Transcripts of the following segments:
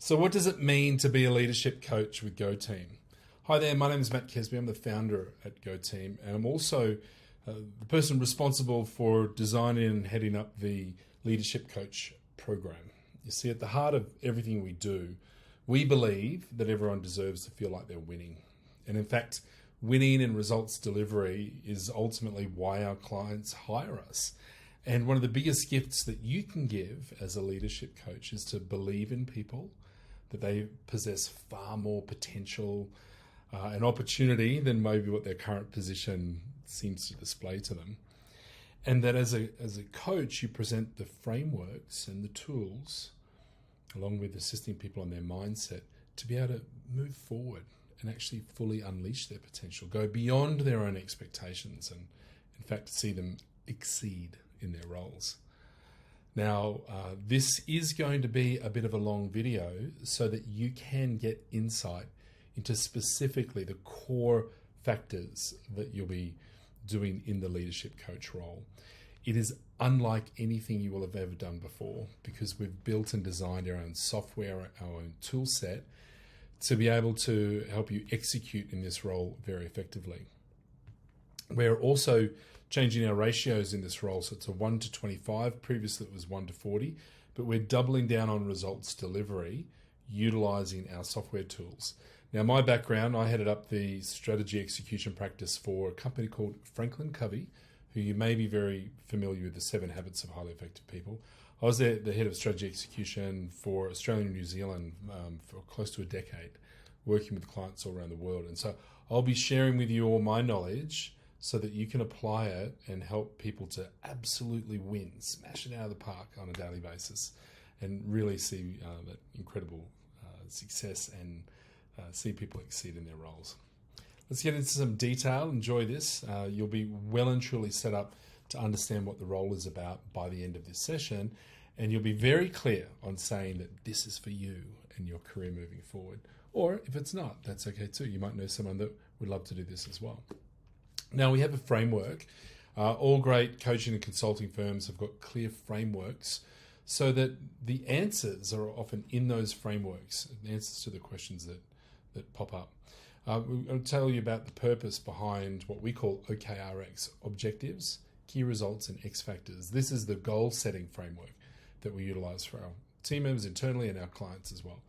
So what does it mean to be a leadership coach with GoTeam? Hi there, my name is Matt Kesby. I'm the founder at GoTeam, and I'm also the person responsible for designing and heading up the leadership coach program. You see, at the heart of everything we do, we believe that everyone deserves to feel like they're winning. And in fact, winning and results delivery is ultimately why our clients hire us. And one of the biggest gifts that you can give as a leadership coach is to believe in people, that they possess far more potential and opportunity than maybe what their current position seems to display to them. And that as a coach, you present the frameworks and the tools, along with assisting people on their mindset, to be able to move forward and actually fully unleash their potential, go beyond their own expectations, and in fact see them exceed in their roles. Now, this is going to be a bit of a long video so that you can get insight into specifically the core factors that you'll be doing in the leadership coach role. It is unlike anything you will have ever done before because we've built and designed our own software, our own tool set to be able to help you execute in this role very effectively. We're also changing our ratios in this role, so it's a 1 to 25. Previously it was 1 to 40, but we're doubling down on results delivery utilizing our software tools. Now, my background, I headed up the strategy execution practice for a company called Franklin Covey, who you may be very familiar with, the 7 Habits of Highly Effective People. I was the head of strategy execution for Australia and New Zealand for close to a decade, working with clients all around the world. And so I'll be sharing with you all my knowledge so that you can apply it and help people to absolutely win, smash it out of the park on a daily basis, and really see that incredible success and see people exceed in their roles. Let's get into some detail. Enjoy this. You'll be well and truly set up to understand what the role is about by the end of this session, and you'll be very clear on saying that this is for you and your career moving forward. Or if it's not, that's okay too. You might know someone that would love to do this as well. Now, we have a framework. All great coaching and consulting firms have got clear frameworks so that the answers are often in those frameworks, the answers to the questions that pop up. I'll tell you about the purpose behind what we call OKRX, objectives, key results, and X factors. This is the goal setting framework that we utilize for our team members internally and our clients as well.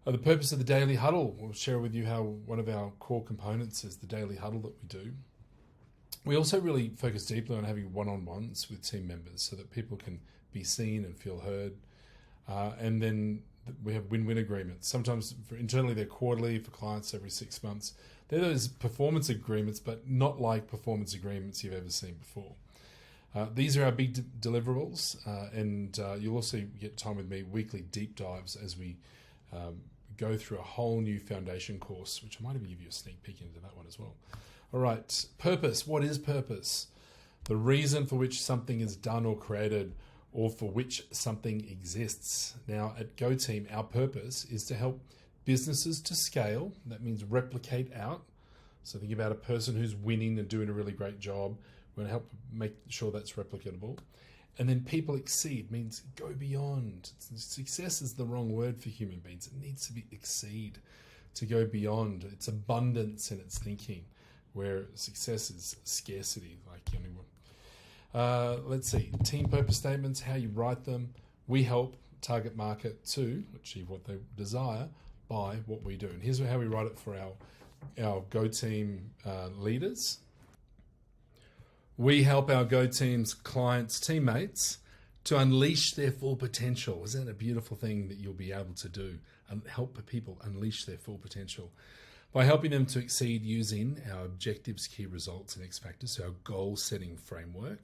The purpose of the daily huddle, we'll share with you how one of our core components is the daily huddle that we do. We also really focus deeply on having one-on-ones with team members so that people can be seen and feel heard. And then we have win-win agreements. Sometimes internally they're quarterly, for clients every 6 months. They're those performance agreements, but not like performance agreements you've ever seen before. These are our big deliverables, and you'll also get time with me, weekly deep dives as we go through a whole new foundation course, which I might even give you a sneak peek into that one as well. All right, purpose. What is purpose? The reason for which something is done or created, or for which something exists. Now, at GoTeam, our purpose is to help businesses to scale. That means replicate out. So think about a person who's winning and doing a really great job. We're going to help make sure that's replicatable. And then people exceed means go beyond. Success is the wrong word for human beings. It needs to be exceed, to go beyond. It's abundance in its thinking, where success is scarcity, like anyone. Let's see, team purpose statements, how you write them. We help target market to achieve what they desire by what we do. And here's how we write it for our GoTeam leaders. We help our GoTeam's clients, teammates, to unleash their full potential. Isn't that a beautiful thing that you'll be able to do and help people unleash their full potential? By helping them to exceed using our objectives, key results, and X factors, so our goal-setting framework,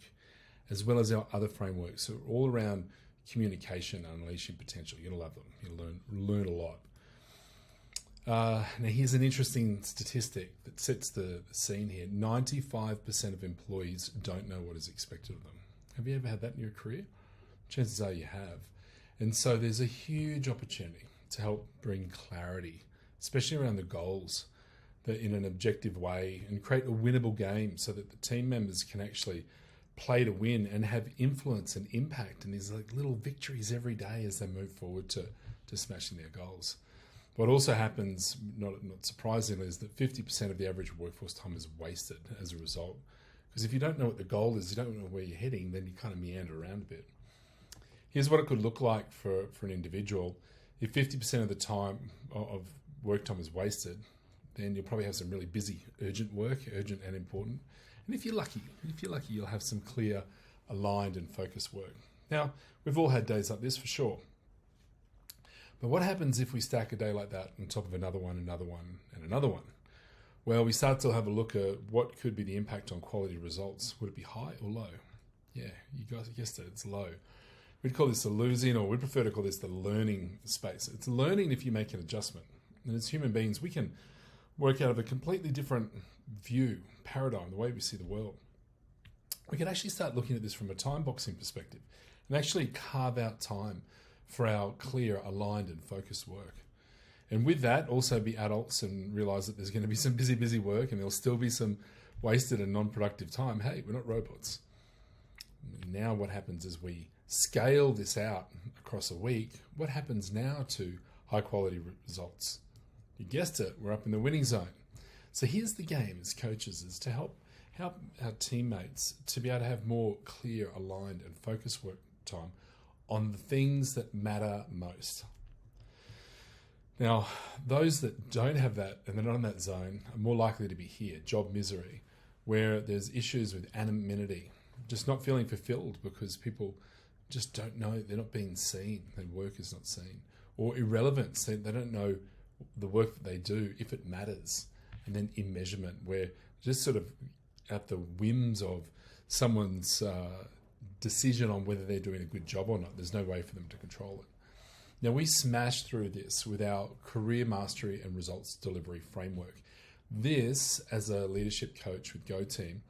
as well as our other frameworks, so all around communication and unleashing potential. You're going to love them. You'll learn a lot. Now, here's an interesting statistic that sets the scene here. 95% of employees don't know what is expected of them. Have you ever had that in your career? Chances are you have. And so there's a huge opportunity to help bring clarity, especially around the goals, that in an objective way, and create a winnable game so that the team members can actually play to win and have influence and impact. And there's like little victories every day as they move forward to to smashing their goals. What also happens, not surprisingly, is that 50% of the average workforce time is wasted as a result. Because if you don't know what the goal is, you don't know where you're heading, then you kind of meander around a bit. Here's what it could look like for an individual. If 50% of the time of work time is wasted, then you'll probably have some really busy, urgent work, urgent and important. And if you're lucky, you'll have some clear, aligned and focused work. Now, we've all had days like this for sure. But what happens if we stack a day like that on top of another one, and another one? Well, we start to have a look at what could be the impact on quality results. Would it be high or low? Yeah, you guys guessed it, it's low. We'd call this the losing, or we'd prefer to call this the learning space. It's learning if you make an adjustment. And as human beings, we can work out of a completely different view, paradigm, the way we see the world. We can actually start looking at this from a time boxing perspective and actually carve out time for our clear, aligned and focused work. And with that, also be adults and realize that there's going to be some busy work and there'll still be some wasted and non-productive time. Hey, we're not robots. Now what happens is we scale this out across a week. What happens now to high quality results? You guessed it, we're up in the winning zone. So here's the game as coaches, is to help our teammates to be able to have more clear, aligned and focused work time on the things that matter most. Now, those that don't have that and they're not in that zone are more likely to be here, job misery, where there's issues with anonymity, just not feeling fulfilled because people just don't know, they're not being seen, their work is not seen. Or irrelevance, they don't know the work that they do, if it matters. And then immeasurement, where just sort of at the whims of someone's decision on whether they're doing a good job or not, there's no way for them to control it. Now, we smash through this with our career mastery and results delivery framework. This, as a leadership coach with GoTeam,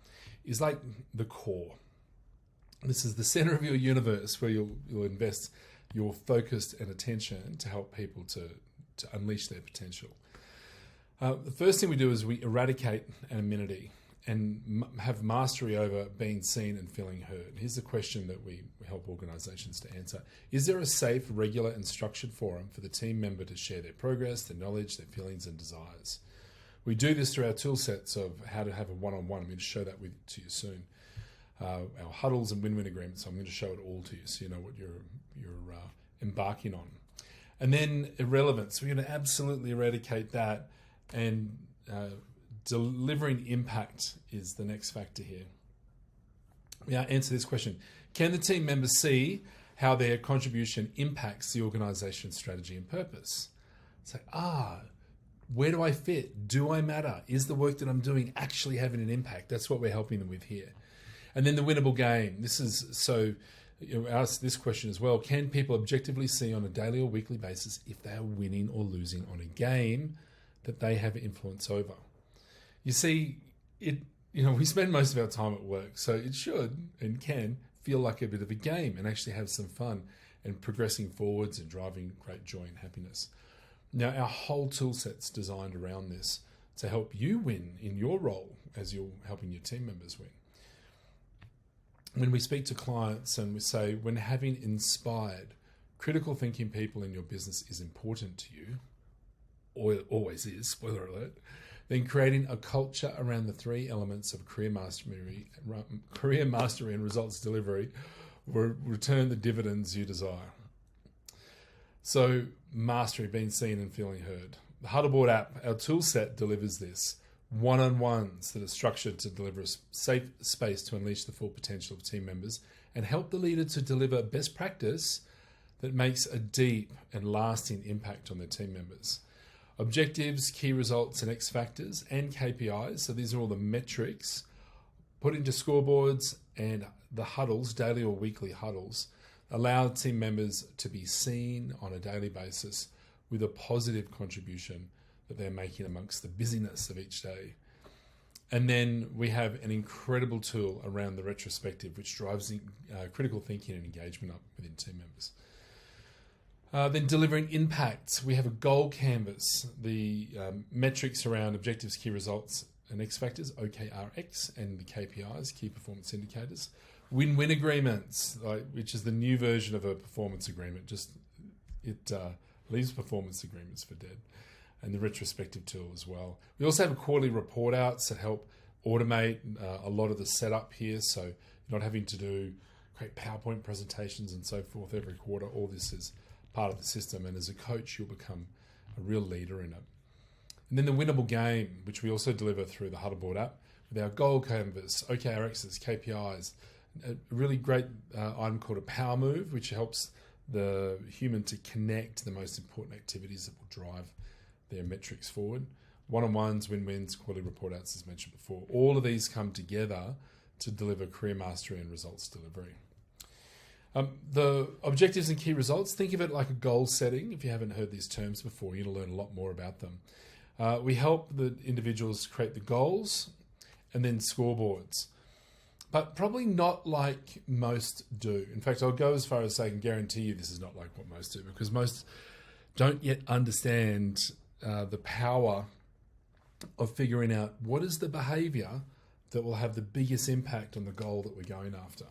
is like the core. This is the center of your universe where you'll invest your focus and attention to help people to unleash their potential. The first thing we do is we eradicate anonymity and have mastery over being seen and feeling heard. Here's the question that we help organizations to answer. Is there a safe, regular and structured forum for the team member to share their progress, their knowledge, their feelings and desires? We do this through our tool sets of how to have a one-on-one. I'm going to show that to you soon. Our Huddles and win-win agreements. I'm going to show it all to you so you know what you're embarking on. And then irrelevance. We're going to absolutely eradicate that, and delivering impact is the next factor here. We now answer this question. Can the team members see how their contribution impacts the organization's strategy and purpose? It's like, where do I fit? Do I matter? Is the work that I'm doing actually having an impact? That's what we're helping them with here. And then the winnable game. This is so, ask this question as well. Can people objectively see on a daily or weekly basis if they are winning or losing on a game that they have influence over? You see, we spend most of our time at work, so it should and can feel like a bit of a game and actually have some fun and progressing forwards and driving great joy and happiness. Now, our whole tool set's designed around this to help you win in your role as you're helping your team members win. When we speak to clients and we say, when having inspired, critical thinking people in your business is important to you, or it always is, spoiler alert, then creating a culture around the three elements of career mastery and results delivery will return the dividends you desire. So mastery, being seen and feeling heard. The Huddle app, our tool set, delivers this. One-on-ones that are structured to deliver a safe space to unleash the full potential of team members and help the leader to deliver best practice that makes a deep and lasting impact on their team members. Objectives, key results and X factors and KPIs. So these are all the metrics put into scoreboards, and the huddles, daily or weekly huddles, allow team members to be seen on a daily basis with a positive contribution that they're making amongst the busyness of each day. And then we have an incredible tool around the retrospective, which drives critical thinking and engagement up within team members. Then delivering impact. We have a goal canvas, the metrics around objectives, key results, and X factors, OKRX, and the KPIs, key performance indicators. Win-win agreements, which is the new version of a performance agreement. Just it leaves performance agreements for dead, and the retrospective tool as well. We also have quarterly report outs that help automate a lot of the setup here, so you're not having to create PowerPoint presentations and so forth every quarter. All this is part of the system, and as a coach, you'll become a real leader in it. And then the Winnable Game, which we also deliver through the Huddle board app, with our goal canvas, OKRXs, KPIs, a really great item called a power move, which helps the human to connect the most important activities that will drive their metrics forward. One-on-ones, win-wins, quarterly report outs, as mentioned before. All of these come together to deliver career mastery and results delivery. The objectives and key results, think of it like a goal setting. If you haven't heard these terms before, you'll learn a lot more about them. We help the individuals create the goals and then scoreboards, but probably not like most do. In fact, I'll go as far as saying, guarantee you this is not like what most do, because most don't yet understand the power of figuring out what is the behavior that will have the biggest impact on the goal that we're going after.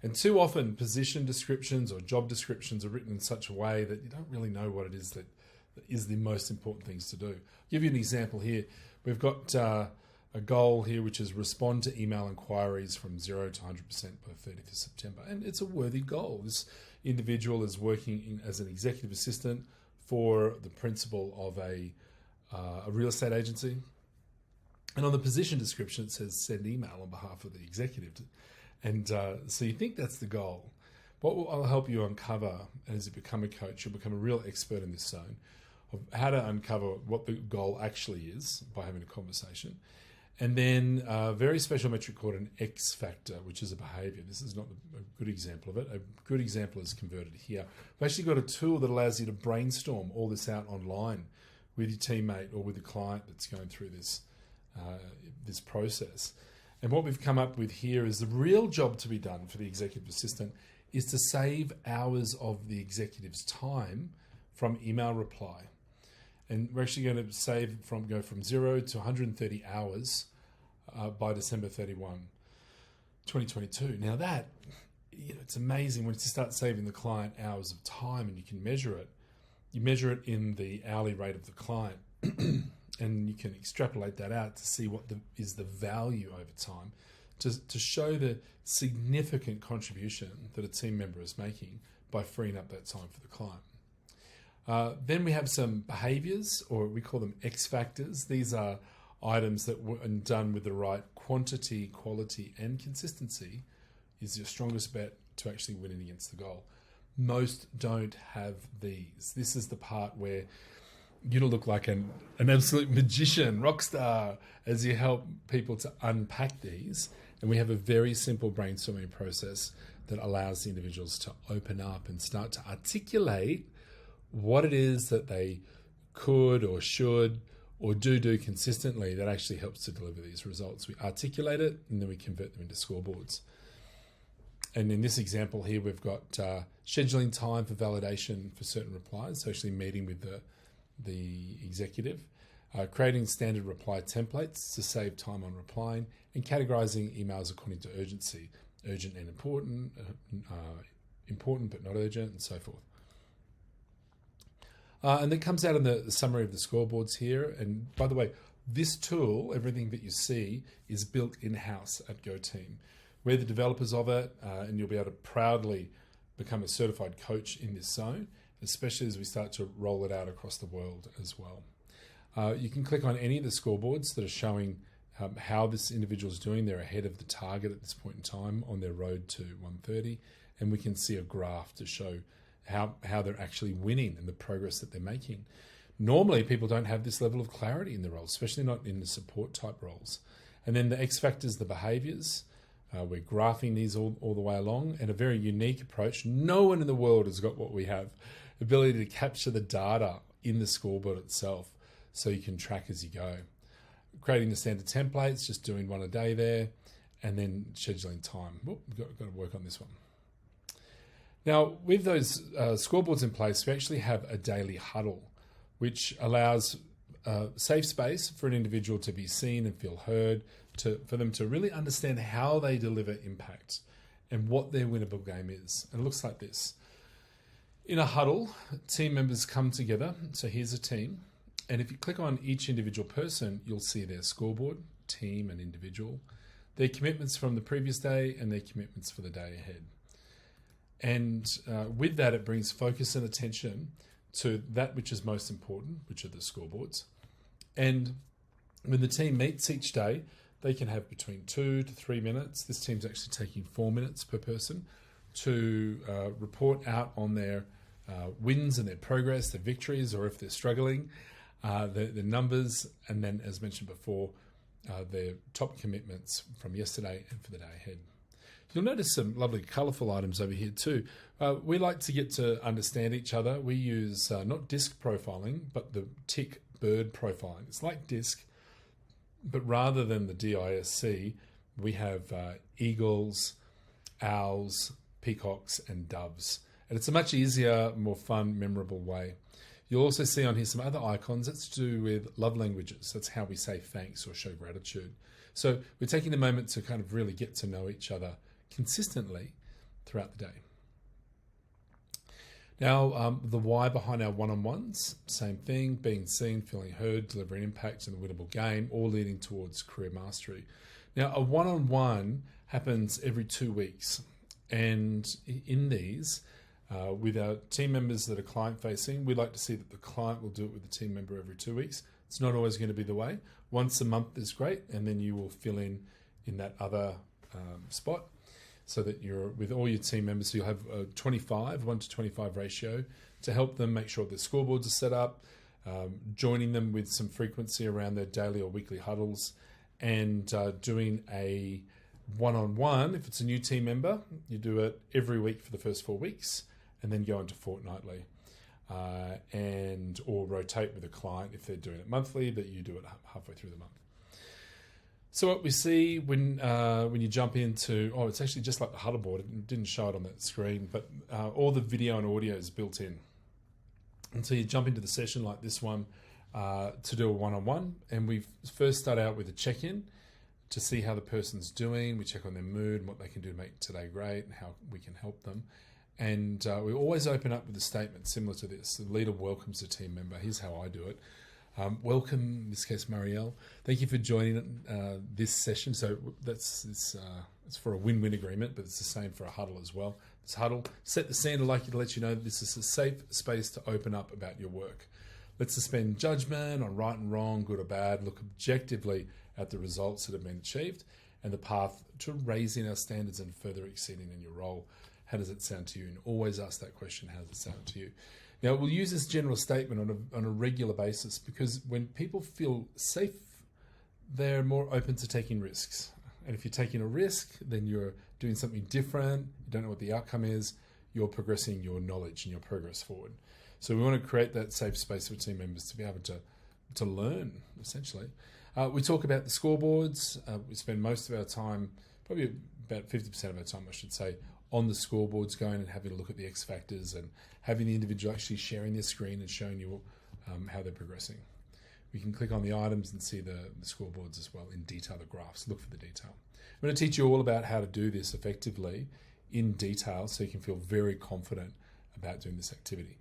And too often, position descriptions or job descriptions are written in such a way that you don't really know what it is that is the most important things to do. I'll give you an example here. We've got a goal here, which is respond to email inquiries from 0 to 100% by 30th of September. And it's a worthy goal. This individual is working as an executive assistant for the principal of a real estate agency. And on the position description, it says send email on behalf of the executive. And so you think that's the goal. What I'll help you uncover as you become a coach, you'll become a real expert in this zone of how to uncover what the goal actually is by having a conversation. And then a very special metric called an X factor, which is a behavior. This is not a good example of it. A good example is converted here. We've actually got a tool that allows you to brainstorm all this out online with your teammate or with the client that's going through this process. And what we've come up with here is the real job to be done for the executive assistant is to save hours of the executive's time from email reply. And we're actually going to go from 0 to 130 hours by December 31, 2022. Now that, it's amazing when you start saving the client hours of time and you can measure it. You measure it in the hourly rate of the client and you can extrapolate that out to see what is the value over time to show the significant contribution that a team member is making by freeing up that time for the client. Then we have some behaviors, or we call them X factors. These are items that, when done with the right quantity, quality, and consistency, is your strongest bet to actually winning against the goal. Most don't have these. This is the part where you'll look like an absolute magician, rock star, as you help people to unpack these. And we have a very simple brainstorming process that allows the individuals to open up and start to articulate what it is that they could or should or do consistently that actually helps to deliver these results. We articulate it and then we convert them into scoreboards. And in this example here, we've got scheduling time for validation for certain replies, so actually meeting with the executive, creating standard reply templates to save time on replying, and categorizing emails according to urgency, urgent and important, important but not urgent, and so forth. And that comes out in the summary of the scoreboards here. And by the way, this tool, everything that you see, is built in-house at GoTeam. We're the developers of it, and you'll be able to proudly become a certified coach in this zone, especially as we start to roll it out across the world as well. You can click on any of the scoreboards that are showing how this individual is doing. They're ahead of the target at this point in time on their road to 130, and we can see a graph to show how they're actually winning and the progress that they're making. Normally, people don't have this level of clarity in the roles, especially not in the support type roles. And then the X factors, the behaviors, we're graphing these all the way along, and a very unique approach. No one in the world has got what we have, ability to capture the data in the scoreboard itself so you can track as you go. Creating the standard templates, just doing one a day there, and then scheduling time. We've got to work on this one. Now, with those scoreboards in place, we actually have a daily huddle, which allows safe space for an individual to be seen and feel heard, for them to really understand how they deliver impact and what their winnable game is. And it looks like this. In a huddle, team members come together. So here's a team. And if you click on each individual person, you'll see their scoreboard, team and individual, their commitments from the previous day and their commitments for the day ahead. And with that, it brings focus and attention to that which is most important, which are the scoreboards. And when the team meets each day, they can have between 2 to 3 minutes. This team's actually taking 4 minutes per person to report out on their wins and their progress, their victories, or if they're struggling, the numbers, and then, as mentioned before, their top commitments from yesterday and for the day ahead. You'll notice some lovely colourful items over here too. We like to get to understand each other. We use not disc profiling, but the tick bird profiling. It's like disc, but rather than the DISC, we have eagles, owls, peacocks, and doves. And it's a much easier, more fun, memorable way. You'll also see on here some other icons that's to do with love languages. That's how we say thanks or show gratitude. So we're taking a moment to kind of really get to know each other consistently throughout the day. Now, the why behind our one-on-ones, same thing, being seen, feeling heard, delivering impact in the winnable game, all leading towards career mastery. Now, a one-on-one happens every 2 weeks. And in these, with our team members that are client-facing, we'd like to see that the client will do it with the team member every 2 weeks. It's not always going to be the way. Once a month is great, and then you will fill in that other spot, so that you're with all your team members. So you'll have a 1 to 25 ratio to help them make sure their scoreboards are set up, joining them with some frequency around their daily or weekly huddles, and doing a one-on-one. If it's a new team member, you do it every week for the first 4 weeks, and then go into fortnightly, or rotate with a client if they're doing it monthly, that you do it halfway through the month. So what we see when you jump into, it's actually just like the Huddle board. It didn't show it on that screen, but all the video and audio is built in. And so you jump into the session like this one to do a one-on-one, and we first start out with a check-in to see how the person's doing. We check on their mood and what they can do to make today great and how we can help them. And we always open up with a statement similar to this. The leader welcomes a team member. Here's how I do it. Welcome, in this case, Marielle. Thank you for joining this session. So it's for a win-win agreement, but it's the same for a huddle as well. This huddle, set the scene. I'd like to let you know that this is a safe space to open up about your work. Let's suspend judgment on right and wrong, good or bad. Look objectively at the results that have been achieved and the path to raising our standards and further exceeding in your role. How does it sound to you? And always ask that question, how does it sound to you? Now, we'll use this general statement on a regular basis, because when people feel safe, they're more open to taking risks. And if you're taking a risk, then you're doing something different, you don't know what the outcome is, you're progressing your knowledge and your progress forward. So we want to create that safe space for team members to be able to learn, essentially. We talk about the scoreboards. We spend most of our time, probably about 50% of our time, I should say, on the scoreboards, going and having a look at the X factors and having the individual actually sharing their screen and showing you how they're progressing. We can click on the items and see the scoreboards as well in detail, the graphs, look for the detail. I'm going to teach you all about how to do this effectively in detail so you can feel very confident about doing this activity.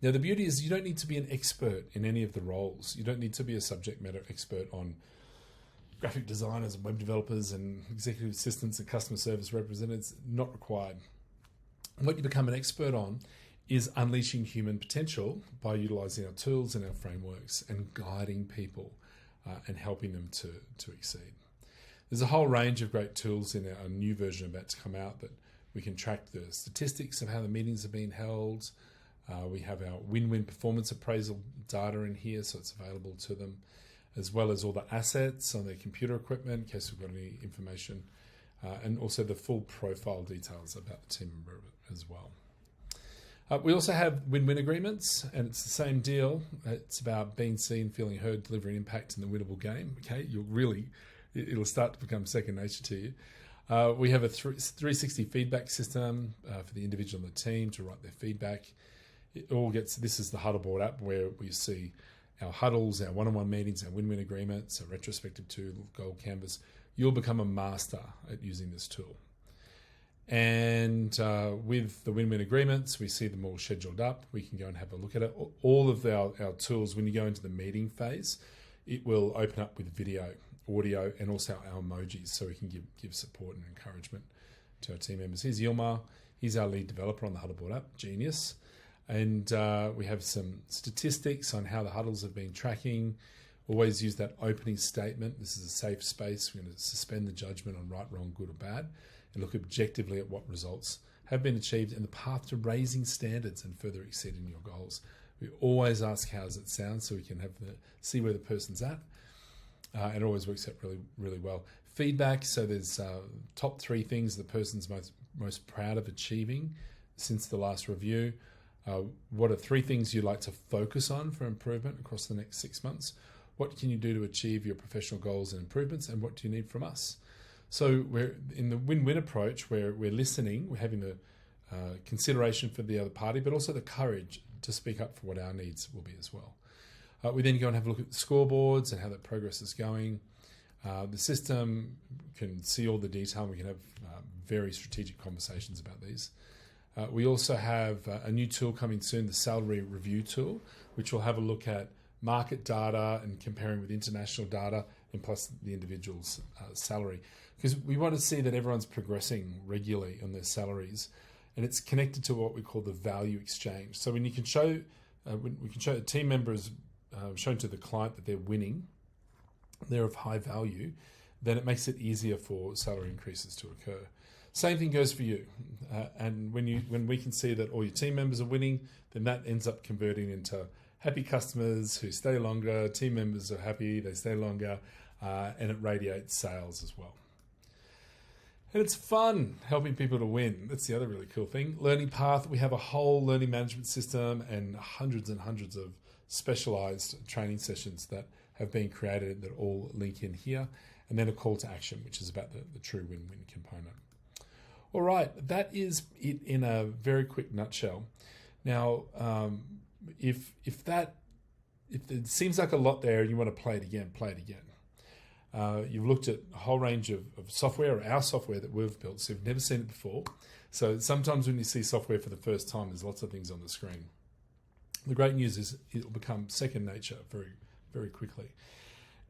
Now, the beauty is you don't need to be an expert in any of the roles. You don't need to be a subject matter expert on graphic designers and web developers and executive assistants and customer service representatives. Not required. What you become an expert on is unleashing human potential by utilizing our tools and our frameworks and guiding people and helping them to exceed. There's a whole range of great tools in our new version about to come out that we can track the statistics of how the meetings are being held. We have our win-win performance appraisal data in here, so it's available to them, as well as all the assets on their computer equipment in case we've got any information, and also the full profile details about the team member as well. We also have win-win agreements, and it's the same deal. It's about being seen, feeling heard, delivering impact in the winnable game. Okay, it'll start to become second nature to you. We have a 360 feedback system for the individual and the team to write their feedback. This is the Huddle board app where we see our huddles, our one-on-one meetings, our win-win agreements, our retrospective tool, goal canvas. You'll become a master at using this tool. And with the win-win agreements, we see them all scheduled up. We can go and have a look at it. All of our tools, when you go into the meeting phase, it will open up with video, audio, and also our emojis, so we can give support and encouragement to our team members. Here's Yilmar. He's our lead developer on the Huddle board app. Genius. And we have some statistics on how the Huddles have been tracking. Always use that opening statement. This is a safe space. We're going to suspend the judgment on right, wrong, good, or bad, and look objectively at what results have been achieved and the path to raising standards and further exceeding your goals. We always ask how does it sound, so we can see where the person's at. It always works out really, really well. Feedback. So there's top 3 things the person's most proud of achieving since the last review. What are 3 things you'd like to focus on for improvement across the next 6 months? What can you do to achieve your professional goals and improvements? And what do you need from us? So we're in the win-win approach where we're listening, we're having the consideration for the other party, but also the courage to speak up for what our needs will be as well. We then go and have a look at the scoreboards and how that progress is going. The system can see all the detail. We can have very strategic conversations about these. We also have a new tool coming soon, the salary review tool, which will have a look at market data and comparing with international data and plus the individual's salary. Because we want to see that everyone's progressing regularly on their salaries, and it's connected to what we call the value exchange. So when we can show the team members shown to the client that they're winning, they're of high value, then it makes it easier for salary increases to occur. Same thing goes for you. And when we can see that all your team members are winning, then that ends up converting into happy customers who stay longer, team members are happy, they stay longer, and it radiates sales as well. And it's fun helping people to win. That's the other really cool thing. Learning path, we have a whole learning management system and hundreds of specialized training sessions that have been created that all link in here. And then a call to action, which is about the true win-win component. All right, that is it in a very quick nutshell. Now, if it seems like a lot there and you want to play it again, play it again. You've looked at a whole range of software, or our software that we've built, so you've never seen it before. So sometimes when you see software for the first time, there's lots of things on the screen. The great news is it'll become second nature very, very quickly.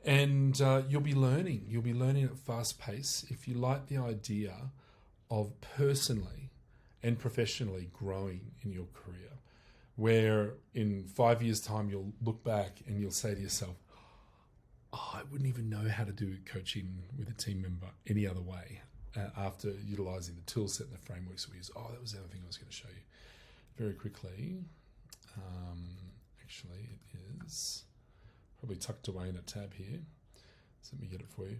And you'll be learning at a fast pace if you like the idea of personally and professionally growing in your career, where in 5 years' time you'll look back and you'll say to yourself, I wouldn't even know how to do coaching with a team member any other way after utilising the toolset and the frameworks we use. That was the other thing I was going to show you very quickly. Actually, it is probably tucked away in a tab here. So let me get it for you.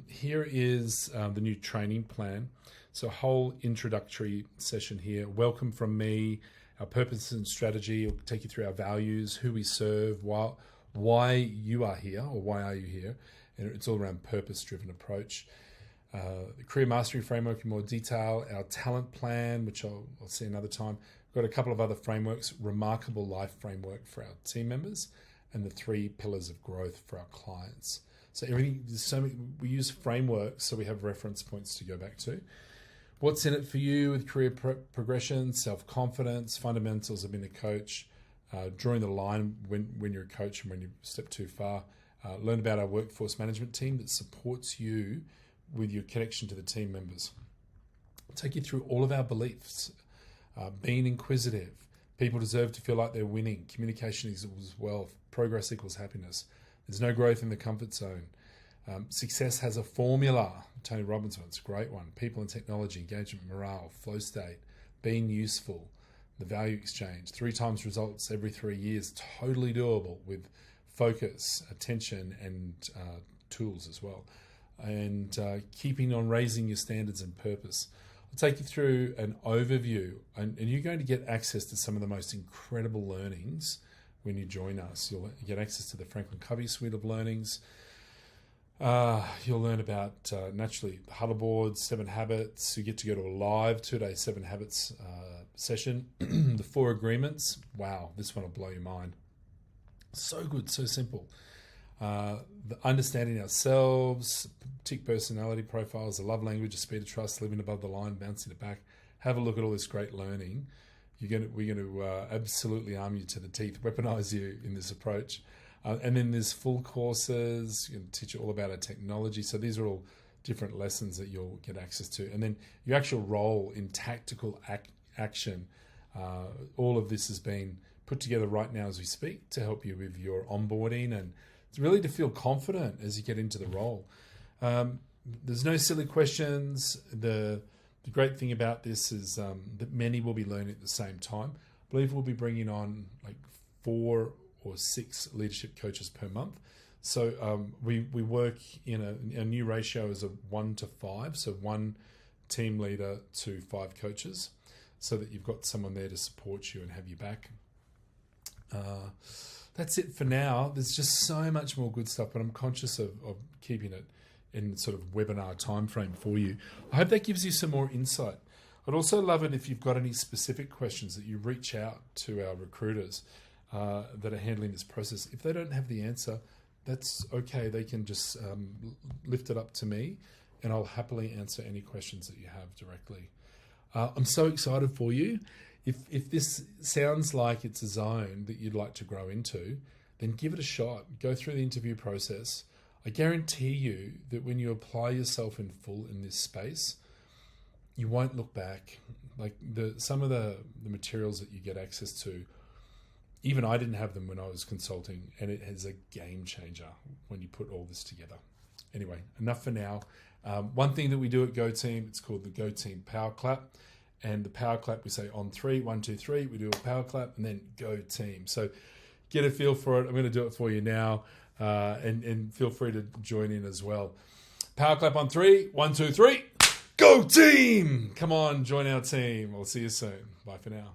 Here is the new training plan. So a whole introductory session here. Welcome from me, our purpose and strategy. It'll take you through our values, who we serve, why you are here, or why are you here. And it's all around purpose-driven approach. The career mastery framework in more detail, our talent plan, which I'll see another time. We've got a couple of other frameworks, remarkable life framework for our team members, and the 3 pillars of growth for our clients. So we use frameworks, so we have reference points to go back to. What's in it for you with career progression, self-confidence, fundamentals of being a coach, drawing the line when you're a coach and when you step too far. Learn about our workforce management team that supports you with your connection to the team members. I'll take you through all of our beliefs. Being inquisitive. People deserve to feel like they're winning. Communication equals wealth. Progress equals happiness. There's no growth in the comfort zone. Success has a formula. Tony Robbins one's a great one. People and technology, engagement, morale, flow state, being useful, the value exchange, 3 times results every 3 years, totally doable with focus, attention, and tools as well. And keeping on raising your standards and purpose. I'll take you through an overview, and you're going to get access to some of the most incredible learnings when you join us. You'll get access to the Franklin Covey suite of learnings. You'll learn about, naturally, Huddle boards, 7 habits. You get to go to a live 2-day 7 habits session. The 4 agreements. Wow, this one will blow your mind. So good, so simple. the understanding ourselves, tick personality profiles, the love language, the speed of trust, living above the line, bouncing it back. Have a look at all this great learning. We're going to absolutely arm you to the teeth, weaponize you in this approach. And then there's full courses, teach you all about our technology. So these are all different lessons that you'll get access to. And then your actual role in tactical action. All of this has been put together right now as we speak to help you with your onboarding and really to feel confident as you get into the role. There's no silly questions. The great thing about this is that many will be learning at the same time. I believe we'll be bringing on like 4 or 6 leadership coaches per month. So we work in a new ratio is a 1 to 5, so 1 team leader to 5 coaches, so that you've got someone there to support you and have you back. That's it for now. There's just so much more good stuff, but I'm conscious of keeping it in sort of webinar time frame for you. I hope that gives you some more insight. I'd also love it if you've got any specific questions that you reach out to our recruiters that are handling this process. If they don't have the answer, that's okay. They can just lift it up to me and I'll happily answer any questions that you have directly. I'm so excited for you. If this sounds like it's a zone that you'd like to grow into, then give it a shot. Go through the interview process. I guarantee you that when you apply yourself in full in this space, you won't look back. Like some of the materials that you get access to, even I didn't have them when I was consulting, and it is a game changer when you put all this together. Anyway, enough for now. One thing that we do at GoTeam, it's called the GoTeam Power Clap. And the Power Clap, we say on 3, 1, 2, 3, we do a Power Clap and then GoTeam. So get a feel for it. I'm going to do it for you now. And feel free to join in as well. Power Clap on 3, 1, 2, 3. Go team! Come on, join our team. We'll see you soon. Bye for now.